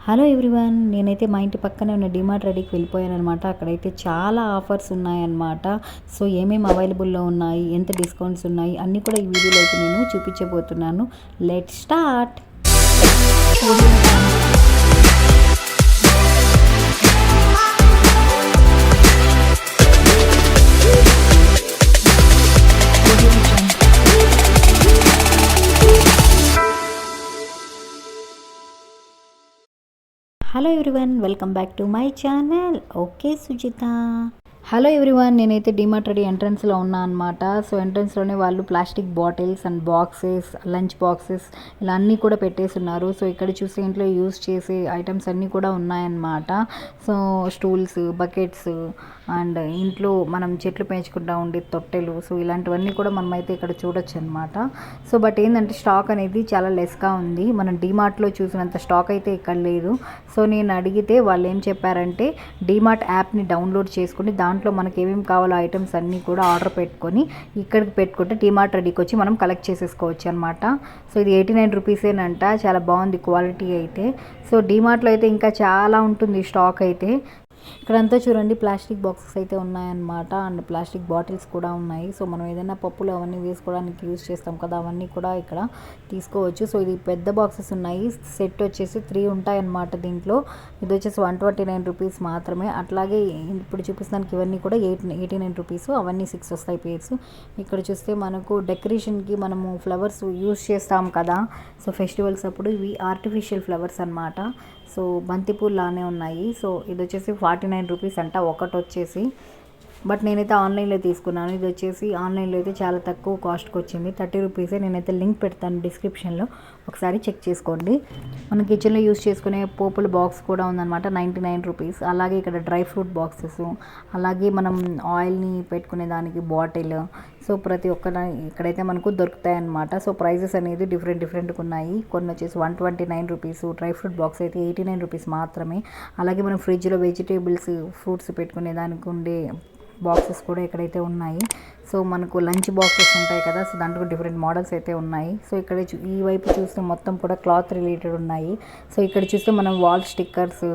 Hello everyone, నేనైతే మా ఇంటి పక్కనే ఉన్న డిమార్ట్ రెడీకి వెళ్ళిపోయానమాట. అక్కడైతే చాలా ఆఫర్స్ ఉన్నాయన్నమాట. సో ఏమేమి అవైలబుల్లో ఉన్నాయి, ఎంత డిస్కౌంట్స్ ఉన్నాయి అన్నీ కూడా ఈ వీడియోలో అయితే నేను చూపించబోతున్నాను. Let start. Hello everyone, welcome back to my channel. Okay Sujitha. Hello everyone, నేనైతే డిమార్ట్ రెడీ ఎంట్రన్స్లో ఉన్నా అనమాట. సో ఎంట్రన్స్లోనే వాళ్ళు plastic bottles and boxes, lunch boxes ఇలా అన్నీ కూడా పెట్టేస్తున్నారు. సో ఇక్కడ చూస్తే ఇంట్లో యూస్ చేసే ఐటమ్స్ అన్నీ కూడా ఉన్నాయన్నమాట. సో స్టూల్స్, బకెట్స్ అండ్ ఇంట్లో మనం చెట్లు పెంచుకుంటూ ఉండే తొట్టెలు, సో ఇలాంటివన్నీ కూడా మనమైతే ఇక్కడ చూడొచ్చు అనమాట. సో బట్ ఏంటంటే స్టాక్ అనేది చాలా లెస్గా ఉంది. మనం డిమార్ట్లో చూసినంత స్టాక్ అయితే ఇక్కడ లేదు. సో నేను అడిగితే వాళ్ళు ఏం చెప్పారంటే డిమార్ట్ యాప్ని డౌన్లోడ్ చేసుకుని దాంట్లో మనకి ఏమేమి కావాలో ఐటమ్స్ అన్నీ కూడా ఆర్డర్ పెట్టుకొని ఇక్కడికి పెట్టుకుంటే డిమార్ట్ రెడీకి వచ్చి మనం కలెక్ట్ చేసేసుకోవచ్చు అనమాట. సో ఇది 89 రూపీసేనంట. చాలా బాగుంది క్వాలిటీ అయితే. సో డిమార్ట్లో అయితే ఇంకా చాలా ఉంటుంది స్టాక్ అయితే. ఇక్కడంతా చూడండి ప్లాస్టిక్ బాక్సెస్ అయితే ఉన్నాయన్నమాట. అండ్ ప్లాస్టిక్ బాటిల్స్ కూడా ఉన్నాయి. సో మనం ఏదైనా పప్పులు అవన్నీ వేసుకోవడానికి యూజ్ చేస్తాం కదా, అవన్నీ కూడా ఇక్కడ తీసుకోవచ్చు. సో ఇది పెద్ద బాక్సెస్ ఉన్నాయి. సెట్ వచ్చేసి 3 ఉంటాయన్నమాట దీంట్లో. ఇది వచ్చేసి 129 రూపీస్ మాత్రమే. అట్లాగే ఇప్పుడు చూపిస్తానికి ఇవన్నీ కూడా 89 రూపీస్. అవన్నీ 6 వస్తాయి పేర్స్. ఇక్కడ చూస్తే మనకు డెకరేషన్కి మనము ఫ్లవర్స్ యూజ్ చేస్తాం కదా, సో ఫెస్టివల్స్ అప్పుడు ఇవి ఆర్టిఫిషియల్ ఫ్లవర్స్ అనమాట. సో బంతిపూలు లానే ఉన్నాయి. సో ఇది వచ్చేసి 49 రూపీస్ అంట ఒకటి వచ్చేసి. బట్ నేనైతే ఆన్లైన్లో తీసుకున్నాను. ఇది వచ్చేసి ఆన్లైన్లో అయితే చాలా తక్కువ కాస్ట్కి వచ్చింది, 30 రూపీసే. నేనైతే లింక్ పెడతాను డిస్క్రిప్షన్లో, ఒకసారి చెక్ చేసుకోండి. మన కిచెన్లో యూస్ చేసుకునే పోపుల బాక్స్ కూడా ఉందన్నమాట, 99 రూపీస్. అలాగే ఇక్కడ డ్రై ఫ్రూట్ బాక్సెస్, అలాగే మనం ఆయిల్ని పెట్టుకునే దానికి బాటిల్, సో ప్రతి ఒక్క ఇక్కడైతే మనకు దొరుకుతాయి అన్నమాట. సో ప్రైజెస్ అనేది డిఫరెంట్గా ఉన్నాయి. కొన్ని వచ్చేసి 129 రూపీస్, డ్రై ఫ్రూట్ బాక్స్ అయితే 89 రూపీస్ మాత్రమే. అలాగే మనం ఫ్రిడ్జ్లో వెజిటేబుల్స్, ఫ్రూట్స్ పెట్టుకునే దానికి ఉండే బాక్సెస్ కూడా ఇక్కడైతే ఉన్నాయి. సో మనకు లంచ్ బాక్సెస్ ఉంటాయి కదా, సో దాంట్లో డిఫరెంట్ మోడల్స్ అయితే ఉన్నాయి. సో ఇక్కడ ఈ వైపు చూస్తే మొత్తం కూడా క్లాత్ రిలేటెడ్ ఉన్నాయి. సో ఇక్కడ చూస్తే మనం వాల్ స్టిక్కర్స్,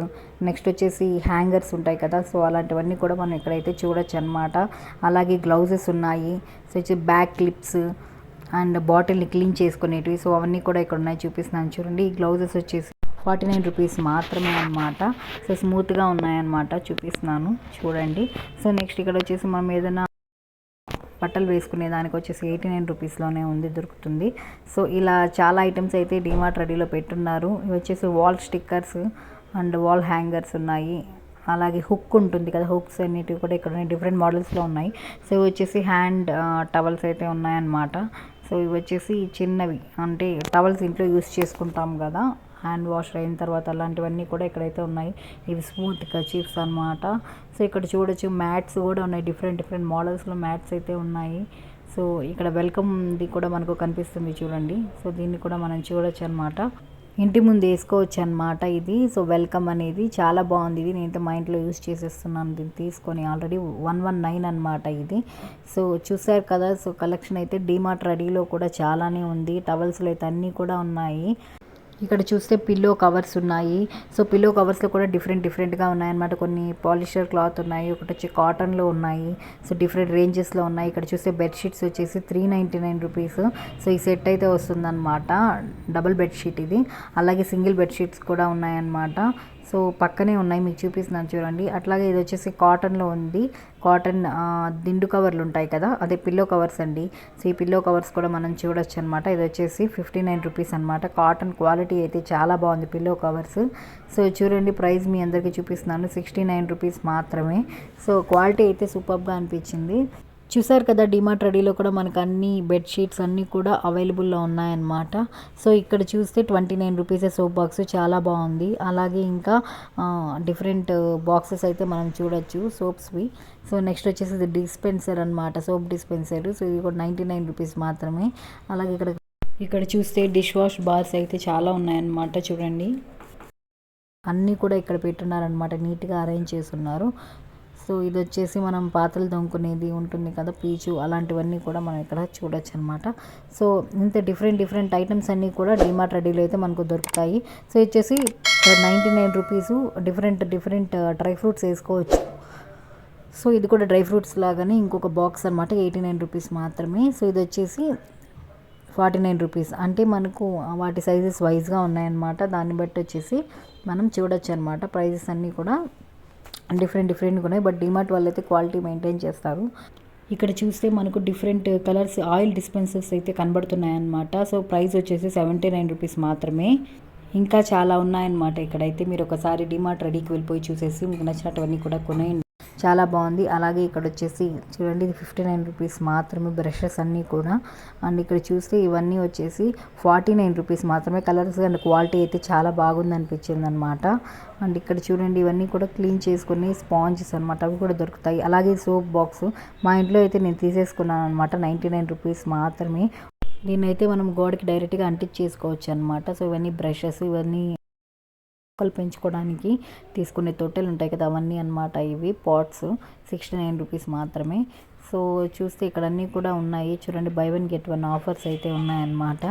నెక్స్ట్ వచ్చేసి హ్యాంగర్స్ ఉంటాయి కదా, సో అలాంటివన్నీ కూడా మనం ఇక్కడైతే చూడొచ్చు అనమాట. అలాగే గ్లౌజెస్ ఉన్నాయి. సో వచ్చి బ్యాక్ క్లిప్స్ అండ్ బాటిల్ని క్లీన్ చేసుకునేటివి, సో అవన్నీ కూడా ఇక్కడ ఉన్నాయి, చూపిస్తున్నాను చూడండి. ఈ గ్లౌజెస్ వచ్చేసి 49 రూపీస్ మాత్రమే అనమాట. సో స్మూత్గా ఉన్నాయన్నమాట, చూపిస్తున్నాను చూడండి. సో నెక్స్ట్ ఇక్కడ వచ్చేసి మనం ఏదైనా బట్టలు వేసుకునే దానికి వచ్చేసి 89 రూపీస్లోనే ఉంది, దొరుకుతుంది. సో ఇలా చాలా ఐటమ్స్ అయితే డిమార్ట్ రెడీలో పెట్టున్నారు. ఇవి వచ్చేసి wall stickers and wall hangers ఉన్నాయి. అలాగే హుక్ ఉంటుంది కదా, హుక్స్ అన్నిటివి కూడా ఇక్కడ డిఫరెంట్ మోడల్స్లో ఉన్నాయి. సో ఇవి వచ్చేసి హ్యాండ్ టవల్స్ అయితే ఉన్నాయన్నమాట. సో ఇవి వచ్చేసి చిన్నవి, అంటే టవల్స్ ఇంట్లో యూస్ చేసుకుంటాం కదా హ్యాండ్ వాష్ అయిన తర్వాత, అలాంటివన్నీ కూడా ఇక్కడైతే ఉన్నాయి. ఇవి స్మూత్ కచీఫ్స్ అనమాట. సో ఇక్కడ చూడొచ్చు మ్యాట్స్ కూడా ఉన్నాయి, డిఫరెంట్ మోడల్స్లో మ్యాట్స్ అయితే ఉన్నాయి. సో ఇక్కడ వెల్కమ్ది కూడా మనకు కనిపిస్తుంది చూడండి. సో దీన్ని కూడా మనం చూడొచ్చు అనమాట, ఇంటి ముందు వేసుకోవచ్చు అనమాట ఇది. సో వెల్కమ్ అనేది చాలా బాగుంది. ఇది నేనైతే మా ఇంట్లో యూస్ చేసేస్తున్నాను దీన్ని తీసుకొని. ఆల్రెడీ 119 అనమాట ఇది. సో చూసారు కదా, సో కలెక్షన్ అయితే డిమార్ట్ రెడీలో కూడా చాలానే ఉంది. టవల్స్లో అయితే అన్నీ కూడా ఉన్నాయి. ఇక్కడ చూస్తే పిల్లో కవర్స్ ఉన్నాయి. సో పిల్లో కవర్స్లో కూడా డిఫరెంట్గా ఉన్నాయన్నమాట. కొన్ని పాలిస్టర్ క్లాత్ ఉన్నాయి, ఒకటి వచ్చి కాటన్లో ఉన్నాయి. సో డిఫరెంట్ రేంజెస్లో ఉన్నాయి. ఇక్కడ చూస్తే బెడ్షీట్స్ వచ్చేసి 399 రూపీస్. సో ఈ సెట్ అయితే వస్తుందన్నమాట, డబుల్ బెడ్షీట్ ఇది. అలాగే సింగిల్ బెడ్షీట్స్ కూడా ఉన్నాయన్నమాట. సో పక్కనే ఉన్నాయి, మీకు చూపిస్తున్నాను చూడండి. అట్లాగే ఇది వచ్చేసి కాటన్లో ఉంది. కాటన్ దిండు కవర్లు ఉంటాయి కదా, అదే పిల్లో కవర్స్ అండి. సో ఈ పిల్లో కవర్స్ కూడా మనం చూడొచ్చు అనమాట. ఇది వచ్చేసి 59 రూపీస్ అనమాట. కాటన్ క్వాలిటీ అయితే చాలా బాగుంది పిల్లో కవర్స్. సో చూడండి ప్రైస్ మీ అందరికీ చూపిస్తున్నాను, 69 రూపీస్ మాత్రమే. సో క్వాలిటీ అయితే సూపర్గా అనిపించింది. చూసారు కదా, డిమార్ట్ రెడీలో కూడా మనకు అన్ని బెడ్షీట్స్ అన్నీ కూడా అవైలబుల్లో ఉన్నాయన్నమాట. సో ఇక్కడ చూస్తే 29 రూపీసే సోప్ బాక్స్, చాలా బాగుంది. అలాగే ఇంకా డిఫరెంట్ బాక్సెస్ అయితే మనం చూడొచ్చు సోప్స్వి. సో నెక్స్ట్ వచ్చేసి ఇది డిస్పెన్సర్ అనమాట, సోప్ డిస్పెన్సర్. సో ఇది కూడా 99 రూపీస్ మాత్రమే. అలాగే ఇక్కడ చూస్తే డిష్ వాష్ బార్స్ అయితే చాలా ఉన్నాయన్నమాట, చూడండి. అన్నీ కూడా ఇక్కడ పెట్టున్నారనమాట, నీట్గా అరేంజ్ చేస్తున్నారు. సో ఇది వచ్చేసి మనం పాత్రలు తోముకునేది ఉంటుంది కదా, పీచు, అలాంటివన్నీ కూడా మనం ఇక్కడ చూడొచ్చు అనమాట. సో ఇంత డిఫరెంట్ ఐటమ్స్ అన్నీ కూడా డీమార్ట్ రెడీలో అయితే మనకు దొరుకుతాయి. సో వచ్చేసి 99 రూపీసు డిఫరెంట్ డ్రై ఫ్రూట్స్ వేసుకోవచ్చు. సో ఇది కూడా డ్రై ఫ్రూట్స్ లాగానే ఇంకొక బాక్స్ అనమాట, 89 రూపీస్ మాత్రమే. సో ఇది వచ్చేసి 49 రూపీస్, అంటే మనకు వాటి సైజెస్ వైజ్గా ఉన్నాయన్నమాట. దాన్ని బట్టి వచ్చేసి మనం చూడొచ్చు అనమాట. ప్రైజెస్ అన్నీ కూడా డిఫరెంట్గా ఉన్నాయి. బట్ డిమార్ట్ వాళ్ళు అయితే క్వాలిటీ మెయింటైన్ చేస్తారు. ఇక్కడ చూస్తే మనకు డిఫరెంట్ కలర్స్ ఆయిల్ డిస్పెన్సర్స్ అయితే కనబడుతున్నాయి అన్నమాట. సో ప్రైస్ వచ్చేసి 79 రూపీస్ మాత్రమే. ఇంకా చాలా ఉన్నాయన్నమాట. ఇక్కడైతే మీరు ఒకసారి డిమార్ట్ రెడీకి వెళ్ళిపోయి చూసేసి మీకు నచ్చినటువన్నీ కూడా కొనేయండి. చాలా బాగుంది. అలాగే ఇక్కడ వచ్చేసి చూడండి, ఇది 59 రూపీస్ మాత్రమే బ్రషెస్ అన్నీ కూడా. అండ్ ఇక్కడ చూస్తే ఇవన్నీ వచ్చేసి 49 రూపీస్ మాత్రమే. కలర్స్ అండ్ క్వాలిటీ అయితే చాలా బాగుంది అనిపించింది అనమాట. అండ్ ఇక్కడ చూడండి, ఇవన్నీ కూడా క్లీన్ చేసుకుని స్పాంజెస్ అనమాట, అవి కూడా దొరుకుతాయి. అలాగే సోప్ బాక్స్ మా ఇంట్లో అయితే నేను తీసేసుకున్నాను అనమాట, 99 రూపీస్ మాత్రమే. దీన్నైతే మనం గోడకి డైరెక్ట్గా అంటించేసుకోవచ్చు అనమాట. సో ఇవన్నీ బ్రషెస్, ఇవన్నీ మొక్కలు పెంచుకోవడానికి తీసుకునే తొట్టెలు ఉంటాయి కదా, అవన్నీ అనమాట. ఇవి పాట్స్ 69 రూపీస్ మాత్రమే. సో చూస్తే ఇక్కడ అన్నీ కూడా ఉన్నాయి. చూడండి, బై 1 గెట్ 1 ఆఫర్స్ అయితే ఉన్నాయన్నమాట.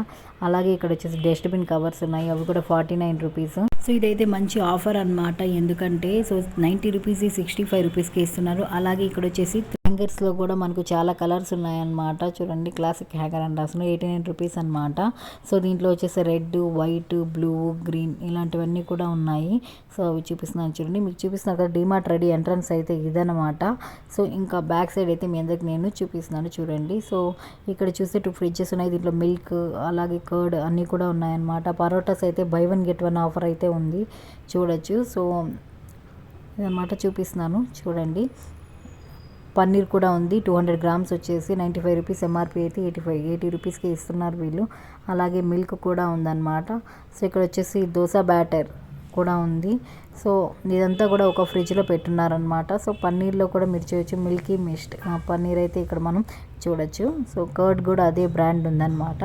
అలాగే ఇక్కడ వచ్చేసి డస్ట్బిన్ కవర్స్ ఉన్నాయి, అవి కూడా 49 రూపీస్. సో ఇదైతే మంచి ఆఫర్ అనమాట. ఎందుకంటే సో 90 రూపీస్ 65 రూపీస్కి ఇస్తున్నారు. అలాగే ఇక్కడ వచ్చేసి హ్యాంగర్స్లో కూడా మనకు చాలా కలర్స్ ఉన్నాయన్నమాట. చూడండి, క్లాసిక్ హ్యాంగర్ అని రాసిన 89 రూపీస్ అనమాట. సో దీంట్లో వచ్చేసి రెడ్, వైట్, బ్లూ, గ్రీన్ ఇలాంటివన్నీ కూడా ఉన్నాయి. సో అవి చూపిస్తున్నాను చూడండి. మీకు చూపిస్తున్నారు కదా, డిమార్ట్ రెడీ ఎంట్రన్స్ అయితే ఇదనమాట. సో ఇంకా బ్యాక్ సైడ్ అయితే మీ అందరికి నేను చూపిస్తున్నాను చూడండి. సో ఇక్కడ చూస్తే 2 ఫ్రిడ్జెస్ ఉన్నాయి. దీంట్లో మిల్క్, అలాగే కర్డ్ అన్నీ కూడా ఉన్నాయన్నమాట. పరోటాస్ అయితే బై 1 గెట్ 1 ఆఫర్ అయితే ఉంది, చూడొచ్చు. సో ఇదన్నమాట చూపిస్తున్నాను చూడండి. పన్నీర్ కూడా ఉంది, 200 గ్రామ్స్ వచ్చేసి 95 రూపీస్. ఎంఆర్పి అయితే 80 రూపీస్కి ఇస్తున్నారు వీళ్ళు. అలాగే మిల్క్ కూడా ఉందన్నమాట. సో ఇక్కడ వచ్చేసి దోశ బ్యాటర్ కూడా ఉంది. సో ఇదంతా కూడా ఒక ఫ్రిడ్జ్లో పెట్టున్నారనమాట. సో పన్నీర్లో కూడా మీరు చూడొచ్చు, మిల్కీ మిస్ట్ పన్నీర్ అయితే ఇక్కడ మనం చూడొచ్చు. సో కర్డ్ కూడా అదే బ్రాండ్ ఉందన్నమాట.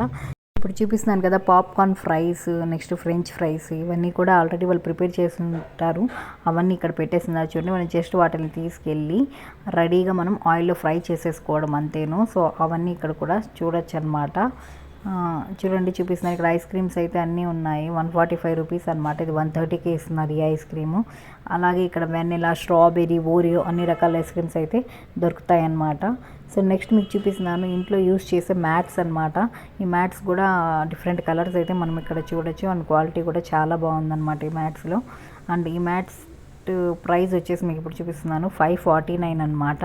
ఇప్పుడు చూపిస్తున్నాను కదా, popcorn fries, next French fries, ఇవన్నీ కూడా ఆల్రెడీ వాళ్ళు ప్రిపేర్ చేసి ఉంటారు. అవన్నీ ఇక్కడ పెట్టేస్తున్నారు చూడండి. మనం జస్ట్ వాటిని తీసుకెళ్ళి రెడీగా మనం ఆయిల్లో ఫ్రై చేసేసుకోవడం అంతేను. సో అవన్నీ ఇక్కడ కూడా చూడొచ్చు అనమాట. చూడండి, చూపిస్తున్నారు ఇక్కడ ఐస్ క్రీమ్స్ అయితే అన్నీ ఉన్నాయి. 145 రూపీస్ అనమాట. ఇది 130కి ఇస్తున్నారు ఈ ఐస్ క్రీము. అలాగే ఇక్కడ వెనిలా, స్ట్రాబెర్రీ, ఓరియో అన్ని రకాల ఐస్ క్రీమ్స్ అయితే దొరుకుతాయి అన్నమాట. సో నెక్స్ట్ మీకు చూపిస్తున్నాను ఇంట్లో యూస్ చేసే మ్యాట్స్ అనమాట. ఈ మ్యాట్స్ కూడా డిఫరెంట్ కలర్స్ అయితే మనం ఇక్కడ చూడొచ్చు. అండ్ క్వాలిటీ కూడా చాలా బాగుందన్నమాట ఈ మ్యాట్స్లో. అండ్ ఈ మ్యాట్స్ ప్రైస్ వచ్చేసి మీకు ఇప్పుడు చూపిస్తున్నాను 549 అనమాట.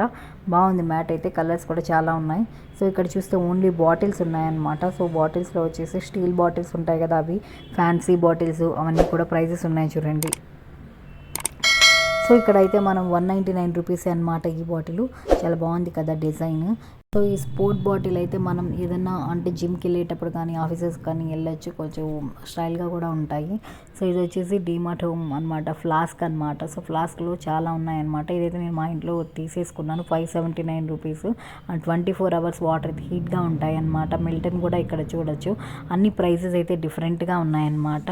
బాగుంది మ్యాట్ అయితే, కలర్స్ కూడా చాలా ఉన్నాయి. సో ఇక్కడ చూస్తే ఓన్లీ బాటిల్స్ ఉన్నాయన్నమాట. సో బాటిల్స్లో వచ్చేసి స్టీల్ బాటిల్స్ ఉంటాయి కదా, అవి ఫ్యాన్సీ బాటిల్స్ అవన్నీ కూడా ప్రైజెస్ ఉన్నాయి చూడండి. సో ఇక్కడైతే మనం 199 రూపీస్ అనమాట ఈ బాటిల్. చాలా బాగుంది కదా డిజైన్. సో ఈ స్పోర్ట్ బాటిల్ అయితే మనం ఏదన్నా అంటే జిమ్కి వెళ్ళేటప్పుడు కానీ ఆఫీసెస్ కానీ వెళ్ళొచ్చు, కొంచెం స్టైల్గా కూడా ఉంటాయి. సో ఇది వచ్చేసి డిమార్ట్ హోమ్ అనమాట, ఫ్లాస్క్ అనమాట. సో ఫ్లాస్క్లో చాలా ఉన్నాయన్నమాట. ఇదైతే నేను మా ఇంట్లో తీసేసుకున్నాను, 579 రూపీస్. అండ్ 24 అవర్స్ వాటర్ హీట్గా ఉంటాయి అన్నమాట. మిల్టన్ కూడా ఇక్కడ చూడొచ్చు. అన్ని ప్రైసెస్ అయితే డిఫరెంట్గా ఉన్నాయన్నమాట.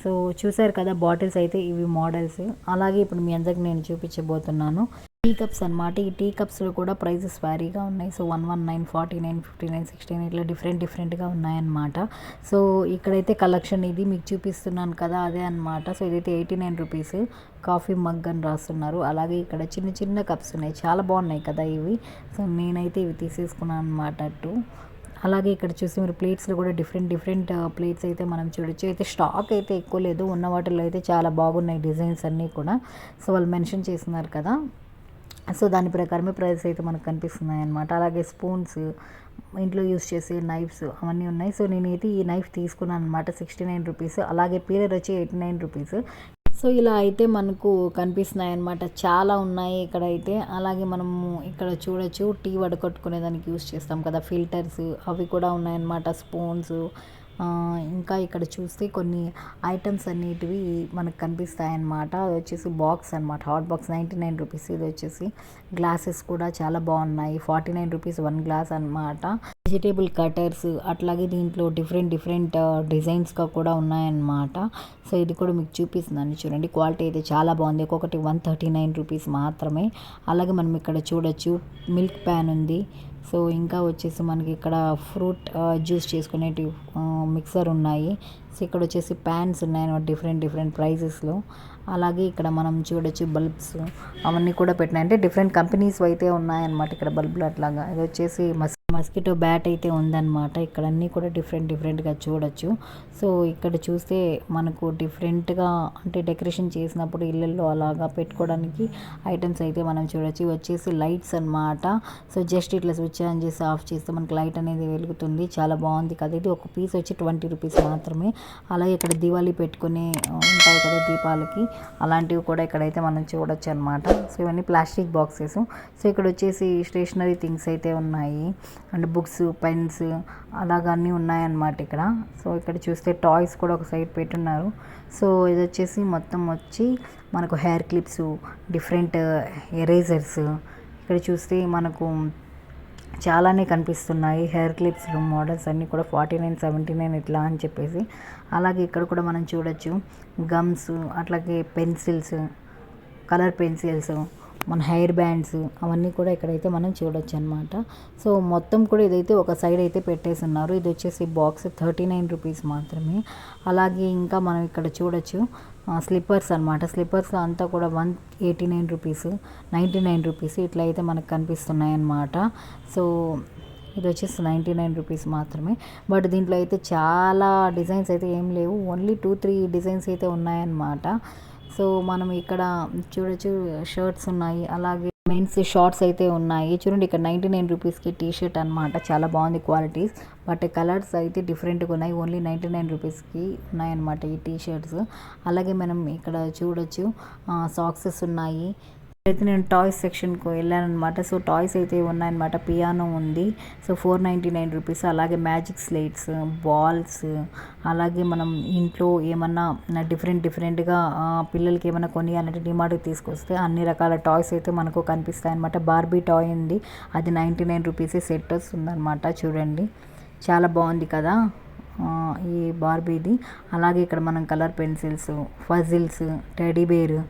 సో చూసారు కదా, బాటిల్స్ అయితే ఇవి మోడల్స్. అలాగే ఇప్పుడు మీ అందరికి నేను చూపించబోతున్నాను టీ కప్స్ అనమాట. ఈ టీ కప్స్లో కూడా ప్రైజెస్ వ్యారీగా ఉన్నాయి. సో 119, 49, 59, 16 ఇట్లా డిఫరెంట్గా ఉన్నాయన్నమాట. సో ఇక్కడైతే కలెక్షన్ ఇది మీకు చూపిస్తున్నాను కదా, అదే అనమాట. సో ఇదైతే 89 రూపీస్. కాఫీ మగ్ అని రాస్తున్నారు. అలాగే ఇక్కడ చిన్న కప్స్ ఉన్నాయి, చాలా బాగున్నాయి కదా ఇవి. సో నేనైతే ఇవి తీసేసుకున్నాను అనమాట అటు. అలాగే ఇక్కడ చూసి మీరు ప్లేట్స్లో కూడా డిఫరెంట్ ప్లేట్స్ అయితే మనం చూడొచ్చు. అయితే స్టాక్ అయితే ఎక్కువ లేదు, ఉన్న వాటిల్లో అయితే చాలా బాగున్నాయి డిజైన్స్ అన్నీ కూడా. సో వాళ్ళు మెన్షన్ చేస్తున్నారు కదా, సో దాని ప్రకారమే ప్రైస్ అయితే మనకు కనిపిస్తున్నాయి అన్నమాట. అలాగే స్పూన్స్, ఇంట్లో యూస్ చేసే నైఫ్స్ అవన్నీ ఉన్నాయి. సో నేనైతే ఈ నైఫ్ తీసుకున్నాను అనమాట, 69 రూపీస్. అలాగే పీలర్ వచ్చి 89 రూపీస్. సో ఇలా అయితే మనకు కనిపిస్తున్నాయి అన్నమాట. చాలా ఉన్నాయి ఇక్కడైతే. అలాగే మనము ఇక్కడ చూడొచ్చు, టీ వడకట్టుకునే దానికి యూస్ చేస్తాం కదా ఫిల్టర్స్, అవి కూడా ఉన్నాయన్నమాట. స్పూన్స్, ఇంకా ఇక్కడ చూస్తే కొన్ని ఐటమ్స్ అనేటివి మనకు కనిపిస్తాయన్నమాట. అది వచ్చేసి బాక్స్ అనమాట, హాట్ బాక్స్ 99 రూపీస్. ఇది వచ్చేసి గ్లాసెస్ కూడా చాలా బాగున్నాయి, 49 రూపీస్ 1 గ్లాస్ అనమాట. వెజిటేబుల్ కటర్స్ అట్లాగే దీంట్లో డిఫరెంట్ డిజైన్స్గా కూడా ఉన్నాయన్నమాట. సో ఇది కూడా మీకు చూపిస్తున్నాను చూడండి. క్వాలిటీ అయితే చాలా బాగుంది. ఒక్కొక్కటి 139 రూపీస్ మాత్రమే. అలాగే మనం ఇక్కడ చూడొచ్చు మిల్క్ ప్యాన్ ఉంది. సో ఇంకా వచ్చేసి మనకి ఇక్కడ ఫ్రూట్ జ్యూస్ చేసుకునేటి మిక్సర్ ఉన్నాయి. సో ఇక్కడ వచ్చేసి ప్యాన్స్ ఉన్నాయి డిఫరెంట్ ప్రైజెస్లో. అలాగే ఇక్కడ మనం చూడొచ్చు బల్బ్స్ అవన్నీ కూడా పెట్టినాయి, అంటే డిఫరెంట్ కంపెనీస్ అయితే ఉన్నాయన్నమాట ఇక్కడ బల్బులు అట్లాగా. ఇది వచ్చేసి మస్కిటో బ్యాట్ అయితే ఉందన్నమాట. ఇక్కడ అన్నీ కూడా డిఫరెంట్గా చూడొచ్చు. సో ఇక్కడ చూస్తే మనకు డిఫరెంట్గా అంటే డెకరేషన్ చేసినప్పుడు ఇళ్ళల్లో అలాగా పెట్టుకోవడానికి ఐటమ్స్ అయితే మనం చూడొచ్చు. ఇవి వచ్చేసి లైట్స్ అనమాట. సో జస్ట్ ఇట్లా స్విచ్ ఆన్ చేసి ఆఫ్ చేస్తే మనకి లైట్ అనేది వెలుగుతుంది. చాలా బాగుంది కదా. ఇది ఒక పీస్ వచ్చి 20 రూపీస్ మాత్రమే. అలాగే ఇక్కడ దివాళీ పెట్టుకునే ఉంటాయి కదా దీపాలకి, అలాంటివి కూడా ఇక్కడైతే మనం చూడొచ్చు అనమాట. సో ఇవన్నీ ప్లాస్టిక్ బాక్సెస్. సో ఇక్కడ వచ్చేసి స్టేషనరీ థింగ్స్ అయితే ఉన్నాయి, అండ్ బుక్స్, పెన్స్ అలాగా అన్నీ ఉన్నాయన్నమాట ఇక్కడ. సో ఇక్కడ చూస్తే టాయ్స్ కూడా ఒక సైడ్ పెట్టున్నారు. సో ఇది వచ్చేసి మొత్తం వచ్చి మనకు హెయిర్ క్లిప్స్, డిఫరెంట్ ఎరేజర్స్ ఇక్కడ చూస్తే మనకు చాలానే కనిపిస్తున్నాయి. హెయిర్ క్లిప్స్ మోడల్స్ అన్నీ కూడా 49, 79 ఇట్లా అని చెప్పేసి. అలాగే ఇక్కడ కూడా మనం చూడొచ్చు గమ్స్, అట్లాగే పెన్సిల్స్, కలర్ పెన్సిల్స్, మన హెయిర్ బ్యాండ్స్ అవన్నీ కూడా ఇక్కడైతే మనం చూడొచ్చు అనమాట. సో మొత్తం కూడా ఇదైతే ఒక సైడ్ అయితే పెట్టేసి ఉన్నారు. ఇది వచ్చేసి బాక్స్ 39 రూపీస్ మాత్రమే. అలాగే ఇంకా మనం ఇక్కడ చూడొచ్చు స్లిప్పర్స్ అనమాట. స్లిప్పర్స్లో అంతా కూడా 189 రూపీస్, 99 రూపీస్ ఇట్లా అయితే మనకు కనిపిస్తున్నాయి అన్నమాట. సో ఇది వచ్చేసి 99 రూపీస్ మాత్రమే. బట్ దీంట్లో అయితే చాలా డిజైన్స్ అయితే ఏం లేవు, ఓన్లీ 2-3 డిజైన్స్ అయితే ఉన్నాయన్నమాట. సో మనం ఇక్కడ చూడొచ్చు షర్ట్స్ ఉన్నాయి, అలాగే మెన్స్ షార్ట్స్ అయితే ఉన్నాయి. చూడండి ఇక్కడ 99 రూపీస్కి టీ షర్ట్ అనమాట. చాలా బాగుంది క్వాలిటీస్, బట్ కలర్స్ అయితే డిఫరెంట్గా ఉన్నాయి. ఓన్లీ 99 రూపీస్కి ఉన్నాయన్నమాట ఈ టీ షర్ట్స్. అలాగే మనం ఇక్కడ చూడొచ్చు సాక్సెస్ ఉన్నాయి. అయితే నేను టాయ్స్ సెక్షన్కి వెళ్ళానమాట. సో టాయ్స్ అయితే ఉన్నాయన్నమాట. పియానో ఉంది. So 499 rupees. అలాగే మ్యాజిక్ స్లేట్స్, బాల్స్, అలాగే మనం ఇంట్లో ఏమన్నా డిఫరెంట్గా పిల్లలకి ఏమైనా కొనియాలంటే డిమార్ట్కి తీసుకొస్తే అన్ని రకాల టాయ్స్ అయితే మనకు కనిపిస్తాయి అన్నమాట. బార్బీ టాయ్ ఉంది, అది 99 రూపీస్ సెట్ వస్తుందన్నమాట. చూడండి చాలా బాగుంది కదా ఈ బార్బీది. అలాగే ఇక్కడ మనం colour pencils, puzzles, teddy bear.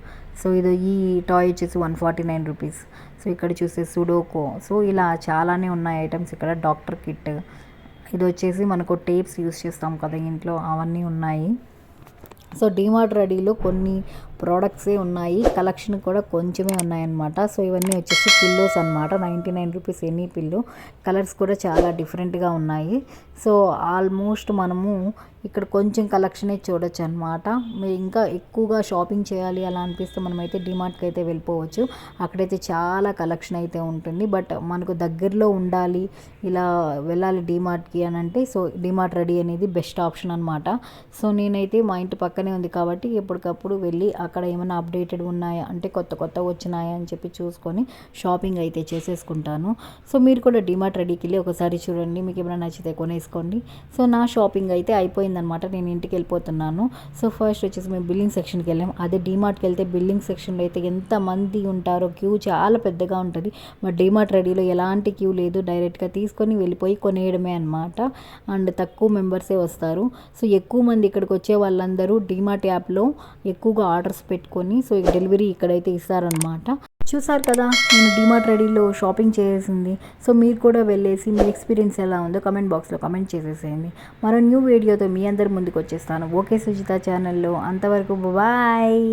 So ఈ టాయ్ వచ్చేసి 149 రూపీస్. సో ఇక్కడ చూస్తే సుడోకో. సో ఇలా చాలానే ఉన్నాయి ఐటమ్స్ ఇక్కడ. డాక్టర్ కిట్, ఇది వచ్చేసి మనకు టేప్స్ యూస్ చేస్తాం కదా ఇంట్లో, అవన్నీ ఉన్నాయి. సో డిమార్ట్ రెడీలో కొన్ని ప్రోడక్ట్సే ఉన్నాయి, కలెక్షన్ కూడా కొంచెమే ఉన్నాయన్నమాట. సో ఇవన్నీ వచ్చేసి పిల్లోస్ అనమాట. 99 రూపీస్ ఎనీ పిల్లో. కలర్స్ కూడా చాలా డిఫరెంట్గా ఉన్నాయి. సో ఆల్మోస్ట్ మనము ఇక్కడ కొంచెం కలెక్షనే చూడొచ్చు అనమాట. మీరు ఇంకా ఎక్కువగా షాపింగ్ చేయాలి అలా అనిపిస్తే మనమైతే డిమార్ట్కి అయితే వెళ్ళిపోవచ్చు. అక్కడైతే చాలా కలెక్షన్ అయితే ఉంటుంది. బట్ మనకు దగ్గరలో ఉండాలి, ఇలా వెళ్ళాలి డిమార్ట్కి అని అంటే సో డిమార్ట్ రెడీ అనేది బెస్ట్ ఆప్షన్ అనమాట. సో నేనైతే మా ఇంటి పక్కనే ఉంది కాబట్టి ఎప్పటికప్పుడు వెళ్ళి అక్కడ ఏమైనా అప్డేటెడ్ ఉన్నాయా అంటే కొత్త వచ్చినాయా అని చెప్పి చూసుకొని షాపింగ్ అయితే చేసేసుకుంటాను. సో మీరు కూడా డిమార్ట్ రెడీకి వెళ్ళి ఒకసారి చూడండి, మీకు ఏమైనా నచ్చితే కొనేసుకోండి. సో నా షాపింగ్ అయితే అయిపోయిందనమాట, నేను ఇంటికి వెళ్ళిపోతున్నాను. సో ఫస్ట్ వచ్చేసి మేము బిల్లింగ్ సెక్షన్కి వెళ్ళాము. అదే డిమార్ట్కి వెళ్తే బిల్లింగ్ సెక్షన్లో అయితే ఎంతమంది ఉంటారో, క్యూ చాలా పెద్దగా ఉంటుంది. మరి డిమార్ట్ రెడీలో ఎలాంటి క్యూ లేదు, డైరెక్ట్గా తీసుకొని వెళ్ళిపోయి కొనేయడమే అనమాట. అండ్ తక్కువ మెంబర్సే వస్తారు. సో ఎక్కువ మంది ఇక్కడికి వచ్చే వాళ్ళందరూ డిమార్ట్ యాప్లో ఎక్కువగా ఆర్డర్స్ పెట్టుకొని సో డెలివరీ ఇక్కడైతే ఇస్తారనమాట. చూసారు కదా నేను డిమార్ట్ రెడీలో షాపింగ్ చేసింది. సో మీరు కూడా వెళ్ళేసి మీ ఎక్స్పీరియన్స్ ఎలా ఉందో కమెంట్ బాక్స్లో కమెంట్ చేసేసేయండి. మరో న్యూ వీడియోతో మీ అందరి ముందుకు వచ్చేస్తాను. ఓకే సుజిత ఛానల్లో. అంతవరకు బాయ్.